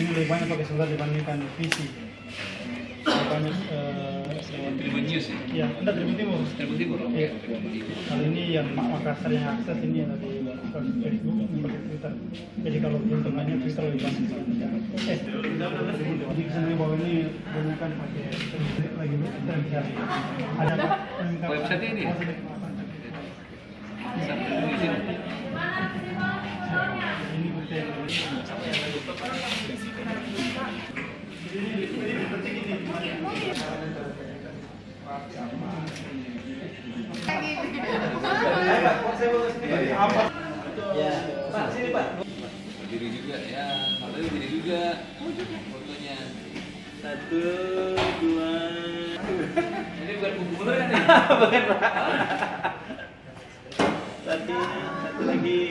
Ini lebih banyak pakai solar dibandingkan PC. Lebih banyak Tribun News ya? ya, enggak Tribun Timur. Tribun Timur? Iya. Kali ini yang Makassar yang akses ini ada di Facebook, pakai Twitter. Jadi kalau keuntungannya Twitter lebih banyak. Jadi kesannya bahwa ini gunakan pakai lagi terjadi. Ada Website ini ya? Sampai dulu di sini. ini bukti. Berdiri juga ya, kalau berdiri juga fotonya. 1, 2. Ini bukan buku bener kan nih? Satu lagi.